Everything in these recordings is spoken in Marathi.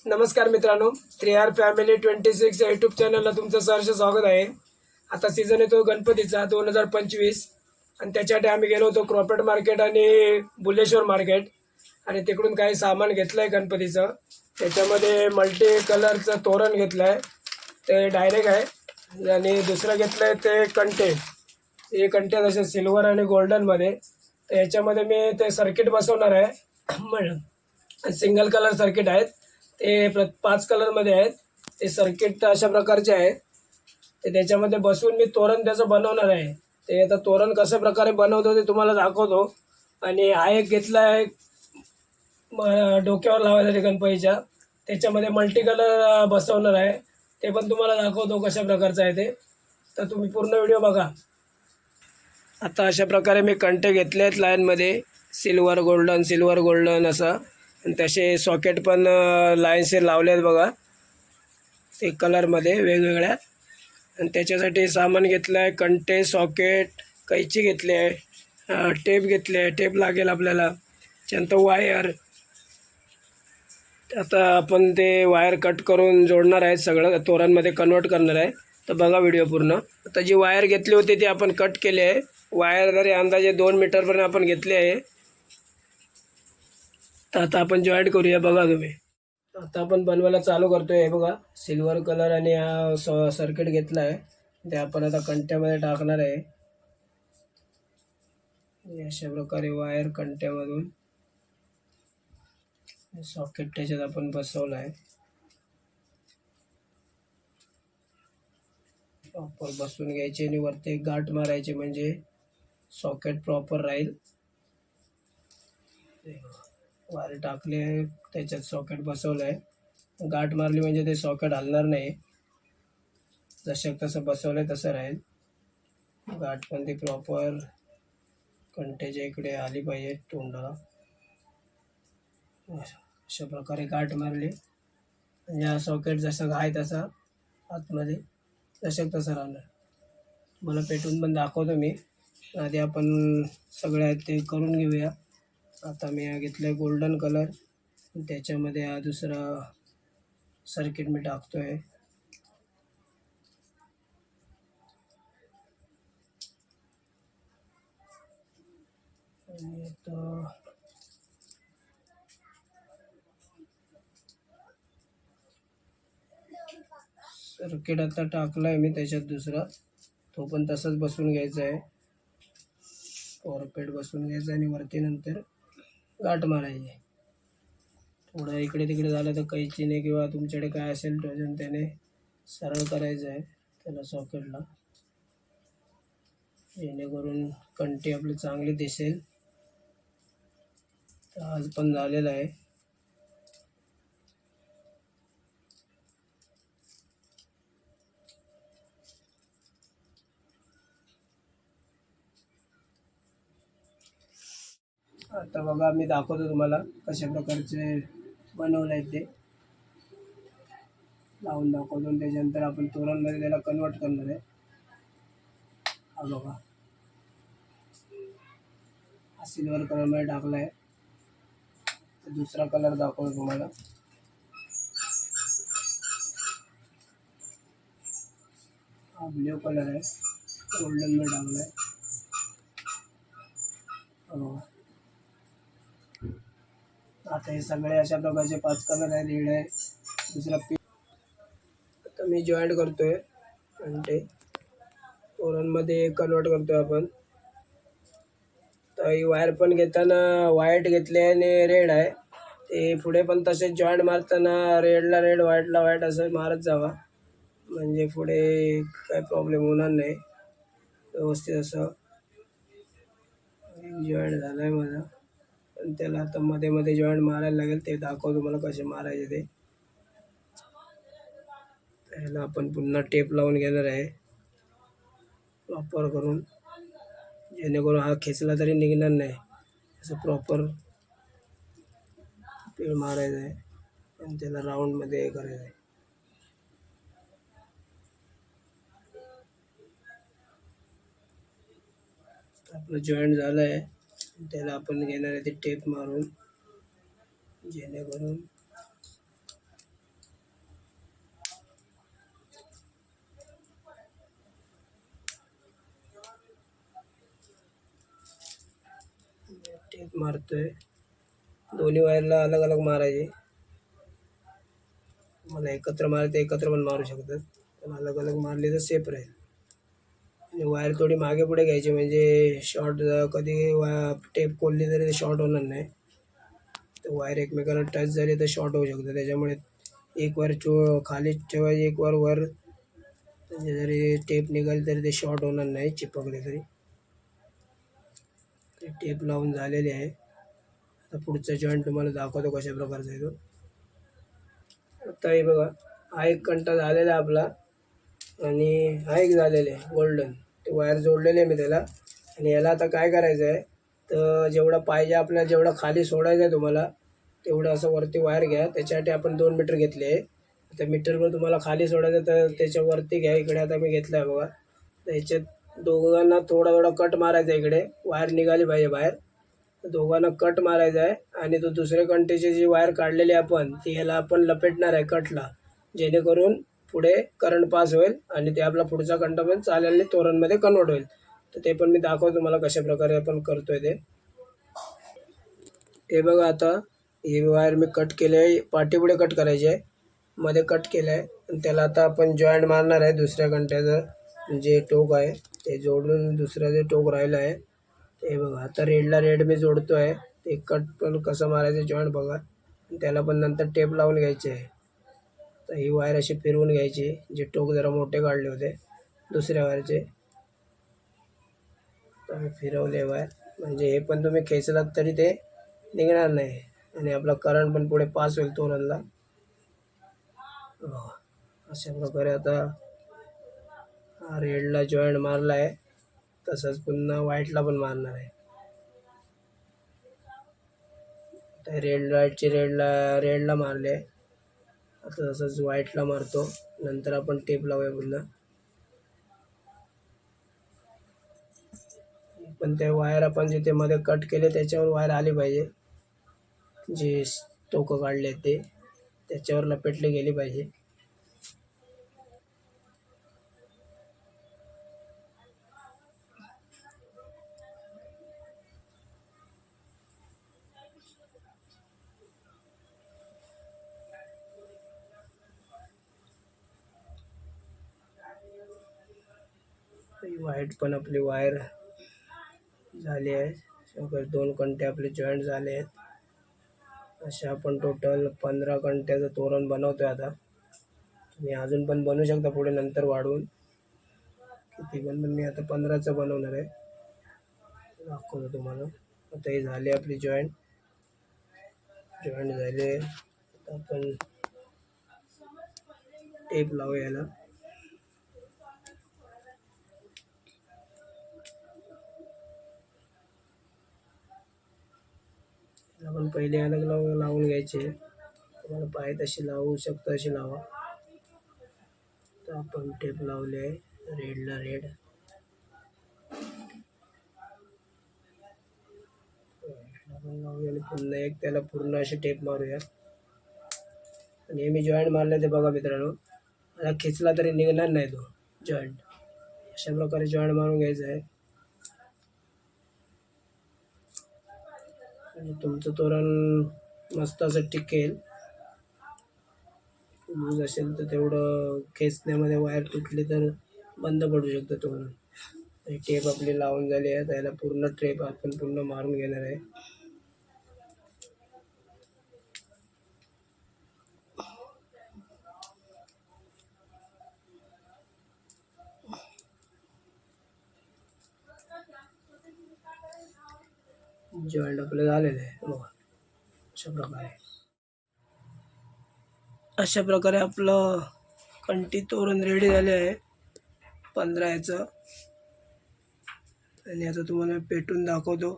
नमस्कार मित्रांनो, 3R फॅमिली 26 या यूट्यूब चॅनलला तुमचं सहर्ष स्वागत आहे. आता सीझन येतो गणपतीचा 2025 आणि त्याच्यासाठी आम्ही गेलो होतो क्रॉफर्ड मार्केट आणि बुलेश्वर मार्केट आणि तिकडून काही सामान घेतलं आहे गणपतीचं. त्याच्यामध्ये मल्टी कलरचं तोरण घेतलं आहे, ते डायरेक्ट आहे. आणि दुसरं घेतलं आहे ते कंटे. हे कंटे जसे सिल्वर आणि गोल्डनमध्ये. तर याच्यामध्ये मी ते सर्किट बसवणार आहे. सिंगल कलर सर्किट आहेत, ते 5 कलरमध्ये आहेत. ते सर्किट अशा प्रकारचे आहेत. ते त्याच्यामध्ये बसवून मी तोरण त्याचं बनवणार आहे. ते आता तोरण कशा प्रकारे बनवतो ते तुम्हाला दाखवतो. आणि हा एक घेतला आहे डोक्यावर लावायसाठी गणपतीच्या, त्याच्यामध्ये मल्टी कलर बसवणार आहे. ते पण तुम्हाला दाखवतो कशा प्रकारचं आहे ते. तर तुम्ही पूर्ण व्हिडिओ बघा. आता अशा प्रकारे मी कंटे घेतले आहेत लाईनमध्ये, सिल्वर गोल्डन असं. आणि तसे सॉकेट पण लाईनशीर लावले आहेत बघा, ते कलरमध्ये वेगवेगळ्या. आणि त्याच्यासाठी सामान घेतलं आहे कंटे, सॉकेट, कैची घेतली आहे, टेप घेतले आहे, टेप लागेल आपल्याला, त्यानंतर वायर. आता आपण ते वायर कट करून जोडणार आहे, सगळं तोरणमध्ये कन्वर्ट करणार आहे. तर बघा व्हिडिओ पूर्ण. आता जी वायर घेतली होती ती आपण कट केली आहे. वायर तरी अंदाजे 2 मीटरपर्यंत आपण घेतली आहे. तर आता आपण जॉईंट करूया, बघा तुम्ही. आता आपण बनवायला चालू करतोय. हे बघा, सिल्वर कलर आणि हा सर्किट घेतला आहे, ते आपण आता कंट्यामध्ये टाकणार आहे. अशा प्रकारे वायर कंट्यामधून सॉकेट त्याच्यात आपण बसवलं आहे. प्रॉपर बसवून घ्यायचे आणि वरती एक गाठ मारायची, म्हणजे सॉकेट प्रॉपर राहील. वायर टाकले, त्याच्यात सॉकेट बसवलं आहे. गाठ मारली म्हणजे ते सॉकेट हलणार नाही. जसं तसं बसवलं आहे तसं राहील. गाठ पण ती प्रॉपर कंटेच्या इकडे आली पाहिजे, तोंडाला. अशा प्रकारे गाठ मारली म्हणजे हा सॉकेट जसं आहे तसा आतमध्ये जसं तसं राहणार. मला पेटून पण दाखवतो मी. आधी आपण सगळे आहेत ते करून घेऊया. आता मी हा घेतला आहे गोल्डन कलर, त्याच्यामध्ये हा दुसरा सर्किट मी टाकतो आहे. आणि सर्किट आता टाकला आहे मी त्याच्यात दुसरा, तो पण तसाच बसवून घ्यायचा आहे. पॉवरपेट बसवून घ्यायचा आणि वरती नंतर गाठ मारायची. थोडं इकडे तिकडे झालं तर कैचीने किंवा तुमच्याकडे काय असेल टोजन त्याने सरळ करायचं आहे त्याला सॉकेटला, जेणेकरून कंटी आपली चांगली दिसेल. तर आज पण झालेलं आहे. आता बघा, मी दाखवतो तुम्हाला कशा प्रकारचे बनवलं आहे ते, लावून दाखवतो. त्याच्यानंतर आपण तोरणमध्ये त्याला कन्वर्ट करणार आहे. हा बघा, हा सिल्वर कलरमध्ये टाकला आहे. दुसरा कलर दाखवतो तुम्हाला. हा ब्ल्यू कलर आहे, गोल्डनमध्ये टाकला आहे. आता हे सगळे अशा प्रकारचे 5 कलर आहे. रेड आहे, दुसरा पिंक. आता मी जॉईंट करतोय आणि ते तोरणमध्ये कन्वर्ट करतोय आपण. तर ही वायर पण घेताना व्हाईट घेतली आणि रेड आहे. ते पुढे पण तसेच जॉईंट मारताना रेडला रेड, व्हाईटला व्हाईट असं मारत जावा, म्हणजे पुढे काय प्रॉब्लेम होणार नाही. व्यवस्थित असं जॉईंट झालं आहे माझा. पण त्याला आता मध्ये मध्ये जॉईंट मारायला लागेल, ते दाखवतो तुम्हाला कसे मारायचे ते. त्याला आपण पुन्हा टेप लावून घेणार आहे प्रॉपर करून, जेणेकरून हा खेचला तरी निघणार नाही. असं प्रॉपर पीळ मारायचं आहे आणि त्याला राऊंडमध्ये हे करायचं आहे. आपलं जॉईंट झालं आहे. त्याला आपण घेणार आहे ते टेप मारून, जेणेकरून मारतोय. दोन्ही वायरला अलग अलग मारायचे. मला एकत्र मारायचं एकत्र पण मारू शकतात, पण अलग अलग मारले तर सेफ राहील. आणि वायर थोडी मागे पुढे घ्यायची म्हणजे शॉर्ट कधी टेप खोलली तरी शॉर्ट होणार नाही. तर वायर एकमेकाला टच झाली तर शॉर्ट होऊ शकतं. त्याच्यामुळे एक वायर खाली ठेवायची, एक वायर वर, म्हणजे जरी टेप निघाली तरी ते शॉर्ट होणार नाही चिपकले तरी. ते टेप लावून झालेले आहे. आता पुढचा जॉईंट तुम्हाला दाखवतो कशा प्रकारचा आहे तो. आता हे बघा, हा एक कंटा झालेला आहे आपला आणि हा एक झालेला आहे गोल्डन. ते वायर जोडलेले आहे मी त्याला. आणि याला आता काय करायचं आहे, तर जेवढा पाहिजे आपल्याला, जेवढा खाली सोडायचं आहे तुम्हाला तेवढं असं वरती वायर घ्या. त्याच्यासाठी आपण 2 मीटर घेतले आहे. आता मीटरवर तुम्हाला खाली सोडायचं तर त्याच्यावरती घ्या. इकडे आता मी घेतलं आहे बघा. तर ह्याच्यात दोघांना थोडा थोडा कट मारायचा. इकडे वायर निघाली पाहिजे बाहेर, दोघांना कट मारायचा आहे. आणि तो दुसऱ्या कंटीची जी वायर काढलेली आपण ती ह्याला आपण लपेटणार आहे कटला, जेणेकरून पुढे करंट पास होईल आणि ते आपला पुढचा कंटा पण चालेल तोरणमध्ये कन्वर्ट होईल. तर ते पण मी दाखवतो तुम्हाला कशा प्रकारे आपण करतोय ते. हे बघा, आता ही वायर मी कट केली आहे, पाठीपुढे कट करायची आहे, मध्ये कट केलं आहे. आणि त्याला आता आपण जॉईंट मारणार आहे. दुसऱ्या कंट्याचं जे टोक आहे ते जोडून दुसरं जे टोक राहिलं आहे ते बघा. आता रेडला रेड मी जोडतो आहे. ते कट पण कसं मारायचं जॉईंट बघा. त्याला पण नंतर टेप लावून घ्यायचे आहे. तर ही वायर अशी फिरवून घ्यायची, जे टोक जरा मोठे काढले होते दुसऱ्या वायरचे. तर फिरवले वायर, म्हणजे हे पण तुम्ही खेचलात तरी ते निघणार नाही आणि आपला करंट पण पुढे पास होईल तोरणला. अशा प्रकारे आता रेडला जॉईंट मारला आहे, तसंच पुन्हा व्हाईटला पण मारणार आहे. तर रेडला मारले, आता तसंच व्हाईटला मारतो. नंतर आपण टेप लावूया पुन्हा. पण ते वायर आपण जिथे मध्ये कट केले त्याच्यावर वायर आली पाहिजे, जे टोकं काढले ते त्याच्यावर लपेटले गेली पाहिजे. व्हाईट पण आपली वायर झाली आहे. 2 कंटे आपले जॉईंट झाले आहेत. अशा आपण टोटल 15 कंट्याचं तोरण बनवतोय. आता तुम्ही अजून पण बनवू शकता पुढे नंतर वाढवून, किती पण मी आता 15चं बनवणार आहे, दाखवतो तुम्हाला. आता हे झाले आपली जॉईंट झाले. आता आपण टेप लावूया याला. आपण पहिले अलग लावून घ्यायचे. तुम्हाला पाहिजे तशी लावू शकता, अशी लावा. तर आपण टेप लावले रेडला रेड, आपण लावूया आणि पुन्हा एक त्याला पूर्ण अशी टेप मारूया. आणि हे मी जॉईंट मारले ते बघा मित्रांनो, आता खेचला तरी निघणार नाही तो जॉईंट. अशा प्रकारे जॉईंट मारून घ्यायचा आहे आणि तुमचं तोरण मस्त असं टिकेल. लूज असेल तर तेवढं खेचण्यामध्ये वायर तुटली तर बंद पडू शकतं तोरण. टेप आपली लावून झाली आहे, त्याला पूर्ण टेप आपण पूर्ण मारून घेणार आहे. जॉईंट आपलं झालेलं आहे बघा. अशा प्रकारे आपलं कंटी तोरण रेडी झाले आहे 15 ह्याचं. आणि आता तुम्हाला पेटून दाखवतो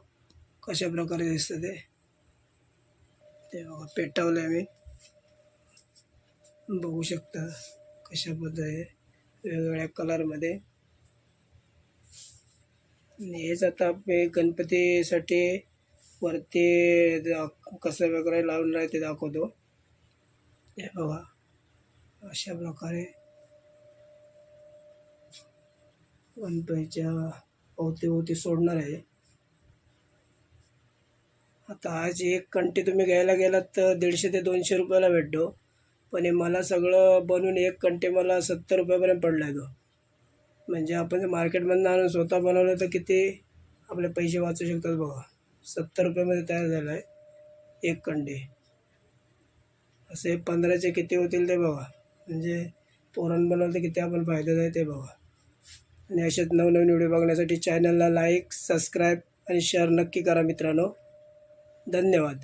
कशा प्रकारे दिसतं ते बघा. पेटवलं आहे मी, बघू शकता कशा पद्धतीने वेगवेगळ्या कलरमध्ये. आणि हेच आता मी गणपतीसाठी वरती कसं वगैरे लावून राहते दाखवतो. हे बघा, अशा प्रकारे गणपतीच्या अवतीभोवती सोडणार आहे. आता आज एक कंटी तुम्ही घ्यायला गेलात तर 150 ते 200 रुपयाला भेटतो. पण हे मला सगळं बनवून एक कंटी मला 70 रुपयापर्यंत पडला आहे तो. म्हणजे आपण मार्केटमधून आणून स्वतः बनवलं तर किती आपले पैसे वाचू शकतात बघा. 70 रुपयामध्ये तयार झाला आहे एक कंडी. असे 15चे किती होतील ते बघा. म्हणजे पोरण बनवलं तर किती आपण फायद्याचं आहे ते बघा. आणि असेच नवनवीन व्हिडिओ बघण्यासाठी चॅनलला लाईक, सबस्क्राईब आणि शेअर नक्की करा मित्रांनो. धन्यवाद.